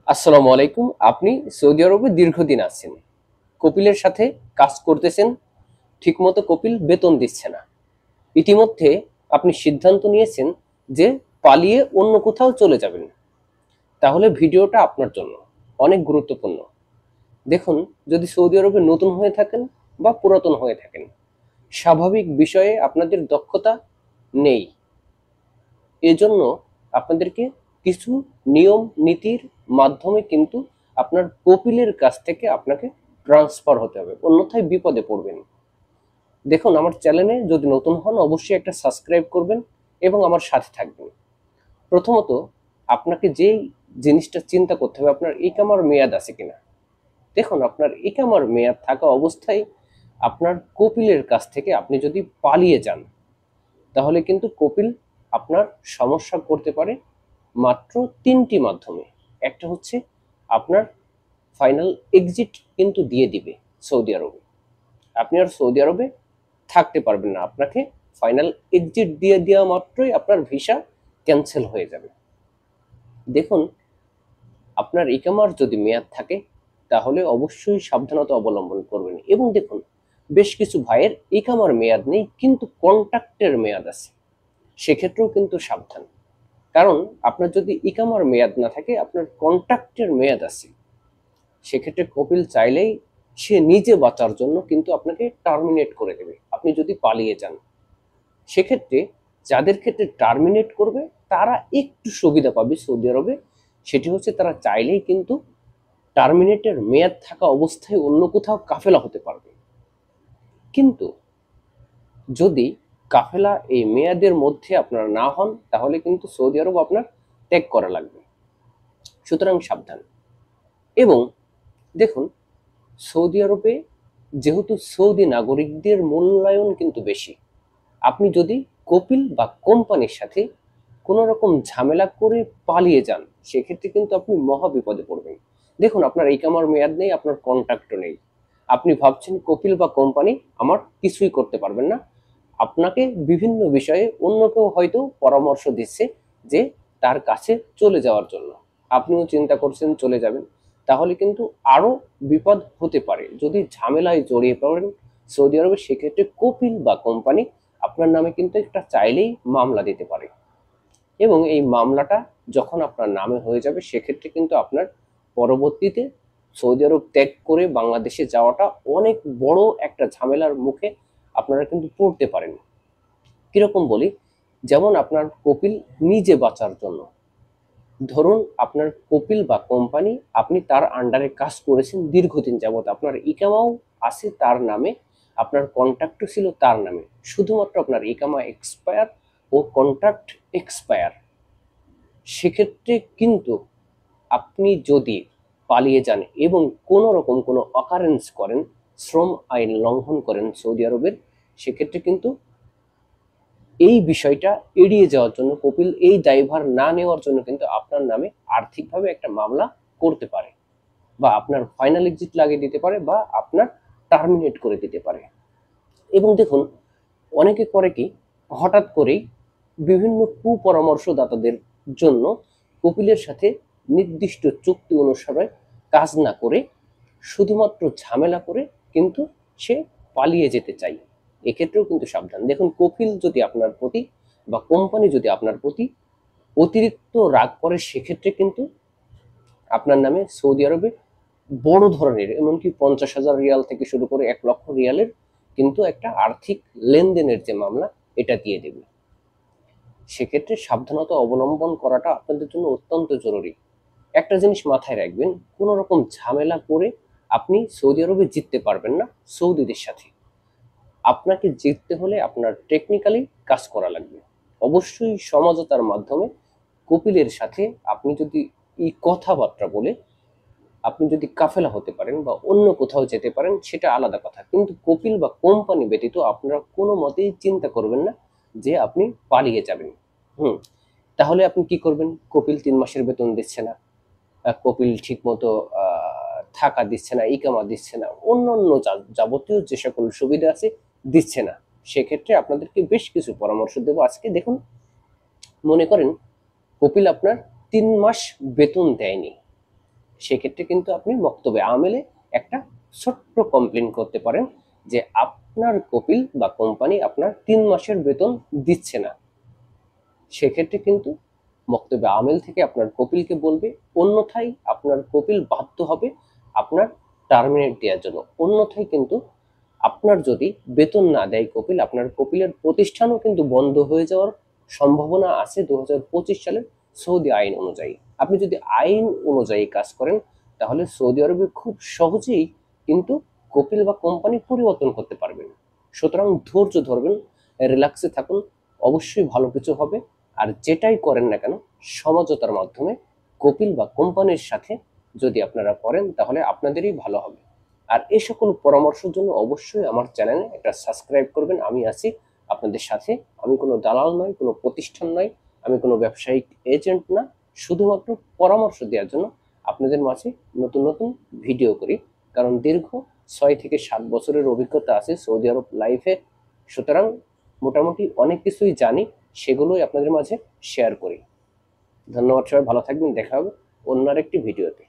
আসসালামু আলাইকুম। আপনি সৌদি আরবে দীর্ঘদিন আছেন, কপিলের সাথে কাজ করতেছেন, ঠিকমতো কপিল বেতন দিচ্ছে না। ইতিমধ্যে আপনি সিদ্ধান্ত নিয়েছেন যে পালিয়ে অন্য কোথাও চলে যাবেন। তাহলে ভিডিওটা আপনার জন্য অনেক গুরুত্বপূর্ণ। দেখুন, যদি সৌদি আরবে নতুন হয়ে থাকেন বা পুরাতন হয়ে থাকেন, স্বাভাবিক বিষয়ে আপনাদের দক্ষতা নেই, এজন্য আপনাদেরকে কিছু নিয়ম নীতির মাধ্যমে কিন্তু আপনার কপিলের কাছ থেকে আপনাকে ট্রান্সফার হতে হবে, অন্যথায় বিপদে পড়বেন। দেখুন, আমার চ্যানেলে যদি নতুন হন অবশ্যই একটা সাবস্ক্রাইব করবেন এবং আমার সাথে থাকবেন। প্রথমত, আপনাকে যেই জিনিসটা চিন্তা করতে হবে, আপনার ইকামার মেয়াদ আছে কিনা। দেখুন, আপনার ইকামার মেয়াদ থাকা অবস্থায় আপনার কপিলের কাছ থেকে আপনি যদি পালিয়ে যান, তাহলে কিন্তু কপিল আপনার সমস্যা করতে পারে মাত্র তিনটি মাধ্যমে। একটা হচ্ছে আপনার ফাইনাল এক্সিট কিন্তু দিয়ে দিবে সৌদি আরবে, আপনি আর সৌদি আরবে থাকতে পারবেন না, আপনাকে ফাইনাল এক্সিট দিয়ে দেওয়া মাত্রই আপনার ভিসা ক্যান্সেল হয়ে যাবে। দেখুন, আপনার ইকামার যদি মেয়াদ থাকে তাহলে অবশ্যই সাবধানতা অবলম্বন করবেন। এবং দেখুন, বেশ কিছু ভাইয়ের ইকামার মেয়াদ নেই কিন্তু কন্ট্রাক্টের মেয়াদ আছে, সেক্ষেত্রেও কিন্তু সাবধান। কারণ আপনার যদি ইকামার মেয়াদ না থাকে, আপনার কন্ট্রাক্টের মেয়াদ আছে, সেক্ষেত্রে কপিল চাইলেই সে নিজে বাঁচার জন্য কিন্তু আপনাকে টার্মিনেট করে দেবে আপনি যদি পালিয়ে যান। সেক্ষেত্রে যাদের ক্ষেত্রে টার্মিনেট করবে তারা একটু সুবিধা পাবে সৌদি আরবে, সেটি হচ্ছে তারা চাইলেই কিন্তু টার্মিনেটের মেয়াদ থাকা অবস্থায় অন্য কোথাও কাফেলা হতে পারবে। কিন্তু যদি কাফেলা এই মেয়াদের মধ্যে আপনারা না হন, তাহলে কিন্তু সৌদি আরব আপনার ত্যাগ করা লাগবে। সুতরাং সাবধান। এবং দেখুন, সৌদি আরবে যেহেতু সৌদি নাগরিকদের মূল্যায়ন কিন্তু বেশি, আপনি যদি কপিল বা কোম্পানির সাথে কোনো রকম ঝামেলা করে পালিয়ে যান, সেক্ষেত্রে কিন্তু আপনি মহা বিপদে পড়বেন। দেখুন, আপনার ইকামার মেয়াদ নেই, আপনার কন্ট্রাক্টও নেই, আপনি ভাবছেন কপিল বা কোম্পানি আমার কিছুই করতে পারবেন না, আপনাকে বিভিন্ন বিষয়ে অন্য কেউ হয়তো পরামর্শ দিচ্ছে যে তার কাছে চলে যাওয়ার জন্য, আপনিও চিন্তা করছেন চলে যাবেন, তাহলে কিন্তু আরো বিপদ হতে পারে। যদি ঝামেলায় জড়িয়ে পড়েন সৌদি আরবে, সেক্ষেত্রে কপিল বা কোম্পানি আপনার নামে কিন্তু একটা চাইলেই মামলা দিতে পারে। এবং এই মামলাটা যখন আপনার নামে হয়ে যাবে, সেক্ষেত্রে কিন্তু আপনার পরবর্তীতে সৌদি আরব ত্যাগ করে বাংলাদেশে যাওয়াটা অনেক বড় একটা ঝামেলার মুখে আপনারা কিন্তু পড়তে পারেন। কিরকম বলি, যেমন আপনার কপিল নিজে বাঁচার জন্য, ধরুন আপনার কপিল বা কোম্পানি, আপনি তার আন্ডারে কাজ করেছেন দীর্ঘদিন যাবত, আপনার ইকামাও আছে তার নামে, আপনার কন্ট্রাক্টও ছিল তার নামে, শুধুমাত্র আপনার ইকামা এক্সপায়ার ও কন্ট্রাক্ট এক্সপায়ার, সেক্ষেত্রে কিন্তু আপনি যদি পালিয়ে যান এবং কোনো রকম কোনো অকারেন্স করেন, শ্রম আইন লঙ্ঘন করেন সৌদি আরবের, সেক্ষেত্রে কিন্তু এই বিষয়টা এড়িয়ে যাওয়ার জন্য কপিল এই দায়ভার না নেওয়ার জন্য কিন্তু আপনার নামে আর্থিকভাবে একটা মামলা করতে পারে, বা আপনার ফাইনাল এক্সিট লাগিয়ে দিতে পারে, বা আপনার টার্মিনেট করে দিতে পারে। এবং দেখুন, অনেকে করে কি, হঠাৎ করেই বিভিন্ন কুপরামর্শদাতাদের জন্য কপিলের সাথে নির্দিষ্ট চুক্তি অনুসারে কাজ না করে শুধুমাত্র ঝামেলা করে কিন্তু সে পালিয়ে যেতে চায়। এক্ষেত্রেও কিন্তু সাবধান। দেখুন, কপিল যদি আপনার প্রতি বা কোম্পানি যদি আপনার প্রতি অতিরিক্ত রাগ করে, সেক্ষেত্রে কিন্তু আপনার নামে সৌদি আরবে বড় ধরনের, এমনকি 50,000 রিয়াল থেকে শুরু করে 1,00,000 রিয়ালের কিন্তু একটা আর্থিক লেনদেনের যে মামলা, এটা দিয়ে দেবে। সেক্ষেত্রে সাবধানতা অবলম্বন করাটা আপনাদের জন্য অত্যন্ত জরুরি। একটা জিনিস মাথায় রাখবেন, কোনো রকম ঝামেলা করে আপনি সৌদি আরবে জিততে পারবেন না সৌদিদের সাথে। আপনাকে জিততে হলে আপনার টেকনিক্যালি কাজ করা লাগবে, অবশ্যই সমঝোতার মাধ্যমে। কপিলের সাথে আপনি যদি এই কথাবার্তা বলে আপনি যদি কাফেলা হতে পারেন বা অন্য কোথাও যেতে পারেন, সেটা আলাদা কথা, কিন্তু কপিল বা কোম্পানি ব্যতীত আপনারা কোনো মতেই চিন্তা করবেন না যে আপনি পালিয়ে যাবেন। হুম। তাহলে আপনি কি করবেন? কপিল 3 মাসের বেতন দিচ্ছে না, কপিল ঠিক মতো থাকা দিচ্ছে না, ইকামা দিচ্ছে না, অন্যান্য যাবতীয় যে সকল সুবিধা আছে দিচ্ছে না। সেক্ষেত্রে আপনাদেরকে বেশ কিছু পরামর্শ দেবো আজকে। দেখুন, মনে করেন কপিল আপনার 3 মাস বেতন দেয়নি, সেক্ষেত্রে কিন্তু আপনি মক্তবে আমেলে একটা ছোট্ট কমপ্লেন করতে পারেন যে আপনার কপিল বা কোম্পানি আপনার 3 মাসের বেতন দিচ্ছে না। সেক্ষেত্রে কিন্তু মক্তবে আমেল থেকে আপনার কপিলকে বলবে, অন্যথায় আপনার কপিল বাধ্য হবে আপনার টার্মিনেট দেওয়ার জন্য। অন্যথায় কিন্তু আপনার যদি বেতন না দেয় কপিল, আপনার কপিলের প্রতিষ্ঠানও কিন্তু বন্ধ হয়ে যাওয়ার সম্ভাবনা আছে 2025 সালের সৌদি আইন অনুযায়ী। আপনি যদি আইন অনুযায়ী কাজ করেন তাহলে সৌদি আরবে খুব সহজেই কিন্তু কপিল বা কোম্পানি পরিবর্তন করতে পারবেন। সুতরাং ধৈর্য ধরবেন, রিল্যাক্সে থাকুন, অবশ্যই ভালো কিছু হবে। আর যেটাই করেন না কেন সমঝোতার মাধ্যমে কপিল বা কোম্পানির সাথে যদি আপনারা করেন তাহলে আপনাদেরই ভালো হবে। আর এই সকল পরামর্শের জন্য অবশ্যই আমার চ্যানেলে একটা সাবস্ক্রাইব করবেন। আমি আছি আপনাদের সাথে। আমি কোনো দালাল নয়, কোনো প্রতিষ্ঠান নয়, আমি কোনো ব্যবসায়িক এজেন্ট না, শুধুমাত্র পরামর্শ দেওয়ার জন্য আপনাদের মাঝে নতুন নতুন ভিডিও করি। কারণ দীর্ঘ 6 থেকে 7 বছরের অভিজ্ঞতা আছে সৌদি আরব লাইফে। সুতরাং মোটামুটি অনেক কিছুই জানি, সেগুলোই আপনাদের মাঝে শেয়ার করি। ধন্যবাদ, সবাই ভালো থাকবেন। দেখা হবে অন্য আরেকটি ভিডিওতে।